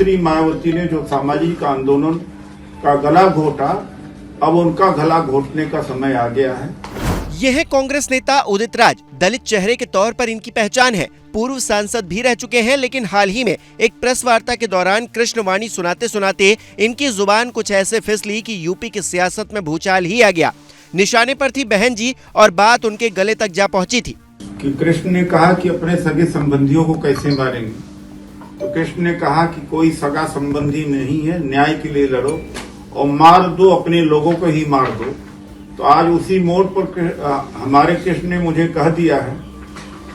सुश्री मायावती ने जो सामाजिक आंदोलन का गला घोटा, अब उनका गला घोटने का समय आ गया है। यह है कांग्रेस नेता उदित राज। दलित चेहरे के तौर पर इनकी पहचान है। पूर्व सांसद भी रह चुके हैं, लेकिन हाल ही में एक प्रेस वार्ता के दौरान कृष्णवाणी सुनाते सुनाते इनकी जुबान कुछ ऐसे फिसली कि यूपी की सियासत में भूचाल ही आ गया। निशाने पर थी बहन जी और बात उनके गले तक जा पहुंची थी कि कृष्ण ने कहा कि अपने सगे संबंधियों को कैसे मारेंगे, तो कृष्ण ने कहा कि कोई सगा संबंधी नहीं है, न्याय के लिए लड़ो और मार दो, अपने लोगों को ही मार दो। तो आज उसी मोड़ पर हमारे कृष्ण ने मुझे कह दिया है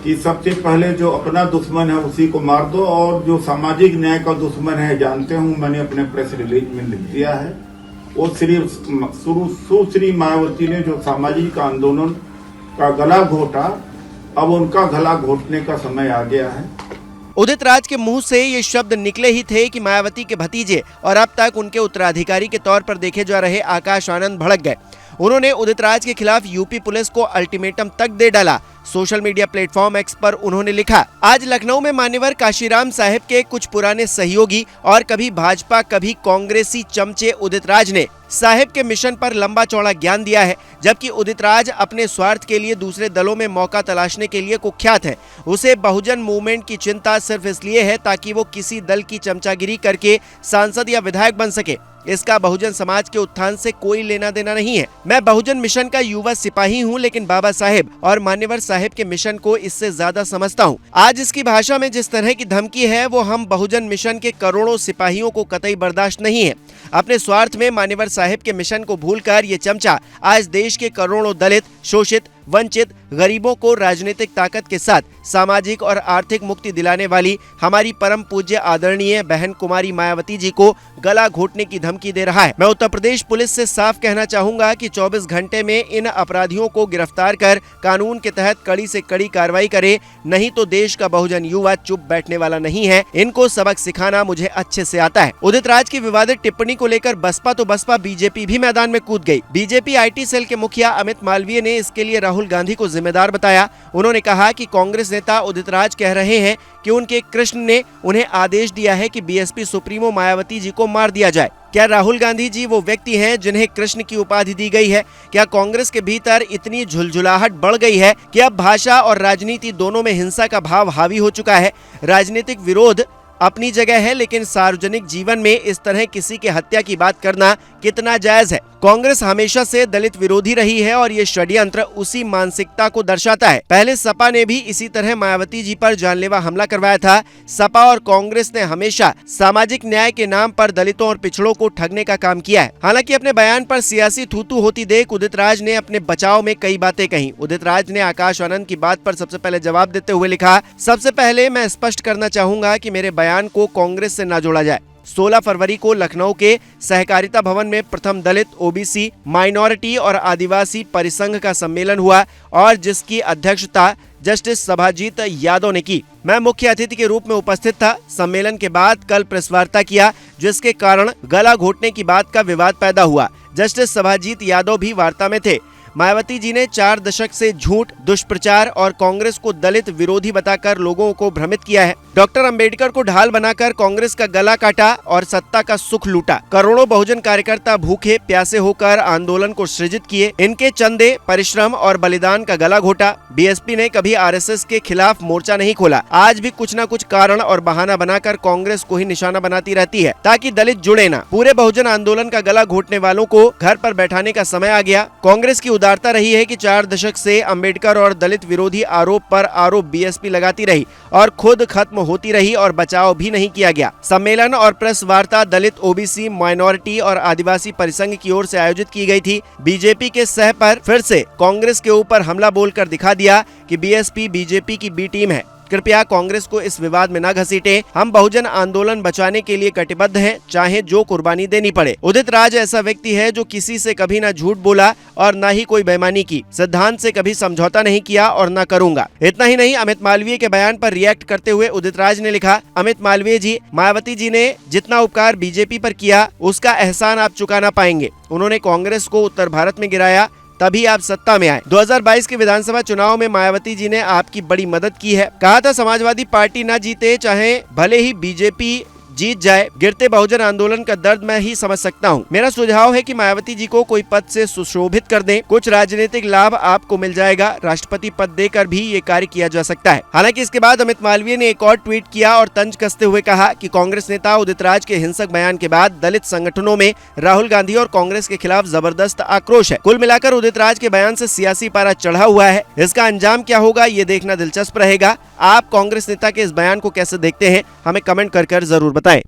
कि सबसे पहले जो अपना दुश्मन है उसी को मार दो, और जो सामाजिक न्याय का दुश्मन है जानते हूँ, मैंने अपने प्रेस रिलीज में लिख दिया है। वो सुश्री मायावती ने जो सामाजिक आंदोलन का गला घोटा, अब उनका गला घोटने का समय आ गया है। उदित राज के मुंह से ये शब्द निकले ही थे कि मायावती के भतीजे और अब तक उनके उत्तराधिकारी के तौर पर देखे जा रहे आकाश आनंद भड़क गए। उन्होंने उदित राज के खिलाफ यूपी पुलिस को अल्टीमेटम तक दे डाला। सोशल मीडिया प्लेटफॉर्म एक्स पर उन्होंने लिखा, आज लखनऊ में मान्यवर काशीराम साहिब के कुछ पुराने सहयोगी और कभी भाजपा कभी कांग्रेसी चमचे उदित राज ने साहिब के मिशन पर लंबा चौड़ा ज्ञान दिया है, जबकि उदित राज अपने स्वार्थ के लिए दूसरे दलों में मौका तलाशने के लिए कुख्यात है। उसे बहुजन मूवमेंट की चिंता सिर्फ इसलिए है ताकि वो किसी दल की चमचागिरी करके सांसद या विधायक बन सके। इसका बहुजन समाज के उत्थान से कोई लेना देना नहीं है। मैं बहुजन मिशन का युवा सिपाही हूं, लेकिन बाबा साहेब और मान्यवर साहिब के मिशन को इससे ज्यादा समझता हूं। आज इसकी भाषा में जिस तरह की धमकी है वो हम बहुजन मिशन के करोड़ों सिपाहियों को कतई बर्दाश्त नहीं है। अपने स्वार्थ में मान्यवर साहिब के मिशन को भूलकर ये चमचा आज देश के करोड़ों दलित, शोषित, वंचित, गरीबों को राजनीतिक ताकत के साथ सामाजिक और आर्थिक मुक्ति दिलाने वाली हमारी परम पूज्य आदरणीय बहन कुमारी मायावती जी को गला घोटने की धमकी दे रहा है। मैं उत्तर प्रदेश पुलिस से साफ कहना चाहूंगा कि 24 घंटे में इन अपराधियों को गिरफ्तार कर कानून के तहत कड़ी से कड़ी कार्रवाई करे, नहीं तो देश का बहुजन युवा चुप बैठने वाला नहीं है। इनको सबक सिखाना मुझे अच्छे से आता है। उदित राज की विवादित टिप्पणी को लेकर बसपा तो बसपा, बीजेपी भी मैदान में कूद गई। बीजेपी IT सेल के मुखिया अमित मालवीय ने इसके लिए राहुल गांधी को जिम्मेदार बताया। उन्होंने कहा कि कांग्रेस नेता उदित राज कह रहे हैं कि उनके कृष्ण ने उन्हें आदेश दिया है कि बीएसपी सुप्रीमो मायावती जी को मार दिया जाए। क्या राहुल गांधी जी वो व्यक्ति हैं जिन्हें कृष्ण की उपाधि दी गई है? क्या कांग्रेस के भीतर इतनी झुलझुलाहट बढ़ गई है कि अब भाषा और राजनीति दोनों में हिंसा का भाव हावी हो चुका है? राजनीतिक विरोध अपनी जगह है, लेकिन सार्वजनिक जीवन में इस तरह किसी के हत्या की बात करना कितना जायज है? कांग्रेस हमेशा से दलित विरोधी रही है और ये षड्यंत्र उसी मानसिकता को दर्शाता है। पहले सपा ने भी इसी तरह मायावती जी पर जानलेवा हमला करवाया था। सपा और कांग्रेस ने हमेशा सामाजिक न्याय के नाम पर दलितों और पिछड़ों को ठगने का काम किया है। हालांकि अपने बयान पर सियासी थूथू होती देख उदित राज ने अपने बचाव में कई बातें कही। उदित राज ने आकाश आनंद की बात पर सबसे पहले जवाब देते हुए लिखा, सबसे पहले मैं स्पष्ट करना चाहूंगा कि मेरे बयान को कांग्रेस से न जोड़ा जाए। 16 फरवरी को लखनऊ के सहकारिता भवन में प्रथम दलित, ओबीसी, माइनॉरिटी और आदिवासी परिसंघ का सम्मेलन हुआ और जिसकी अध्यक्षता जस्टिस सभाजीत यादव ने की। मैं मुख्य अतिथि के रूप में उपस्थित था। सम्मेलन के बाद कल प्रेस वार्ता किया, जिसके कारण गला घोटने की बात का विवाद पैदा हुआ। जस्टिस सभाजीत यादव भी वार्ता में थे। मायावती जी ने 4 दशक से झूठ, दुष्प्रचार और कांग्रेस को दलित विरोधी बताकर लोगों को भ्रमित किया है। डॉक्टर अंबेडकर को ढाल बनाकर कांग्रेस का गला काटा और सत्ता का सुख लूटा। करोड़ों बहुजन कार्यकर्ता भूखे प्यासे होकर आंदोलन को सृजित किए। इनके चंदे, परिश्रम और बलिदान का गला घोटा। बीएसपी ने कभी आरएसएस के खिलाफ मोर्चा नहीं खोला। आज भी कुछ न कुछ कारण और बहाना बनाकर कांग्रेस को ही निशाना बनाती रहती है ताकि दलित जुड़े ना। पूरे बहुजन आंदोलन का गला घोटने वालों को घर पर बैठाने का समय आ गया। कांग्रेस की उदारता रही है कि 4 दशक से अंबेडकर और दलित विरोधी आरोप पर आरोप बीएसपी लगाती रही और खुद खत्म होती रही और बचाव भी नहीं किया गया। सम्मेलन और प्रेस वार्ता दलित, ओबीसी, माइनॉरिटी और आदिवासी परिसंघ की ओर से आयोजित की गई थी। बीजेपी के सह पर फिर से कांग्रेस के ऊपर हमला बोलकर दिखा दिया कि बीएसपी बीजेपी की बी टीम है। कृपया कांग्रेस को इस विवाद में न घसीटे। हम बहुजन आंदोलन बचाने के लिए कटिबद्ध हैं, चाहे जो कुर्बानी देनी पड़े। उदित राज ऐसा व्यक्ति है जो किसी से कभी न झूठ बोला और न ही कोई बेईमानी की। सिद्धांत से कभी समझौता नहीं किया और न करूंगा। इतना ही नहीं, अमित मालवीय के बयान पर रिएक्ट करते हुए उदित राज ने लिखा, अमित मालवीय जी, मायावती जी ने जितना उपकार बीजेपी पर किया उसका एहसान आप चुका ना पाएंगे। उन्होंने कांग्रेस को उत्तर भारत में गिराया, तभी आप सत्ता में आए। 2022 के विधानसभा चुनाव में मायावती जी ने आपकी बड़ी मदद की है। कहा था समाजवादी पार्टी न जीते, चाहे भले ही बीजेपी जीत जाए। गिरते बहुजन आंदोलन का दर्द मैं ही समझ सकता हूँ। मेरा सुझाव है कि मायावती जी को कोई पद से सुशोभित कर दें, कुछ राजनीतिक लाभ आपको मिल जाएगा। राष्ट्रपति पद देकर भी ये कार्य किया जा सकता है। हालांकि इसके बाद अमित मालवीय ने एक और ट्वीट किया और तंज कसते हुए कहा कि कांग्रेस नेता उदित राज के हिंसक बयान के बाद दलित संगठनों में राहुल गांधी और कांग्रेस के खिलाफ जबरदस्त आक्रोश है। कुल मिलाकर उदित राज के बयान से सियासी पारा चढ़ा हुआ है। इसका अंजाम क्या होगा ये देखना दिलचस्प रहेगा। आप कांग्रेस नेता के इस बयान को कैसे देखते हैं, हमें कमेंट कर जरूर बताएं।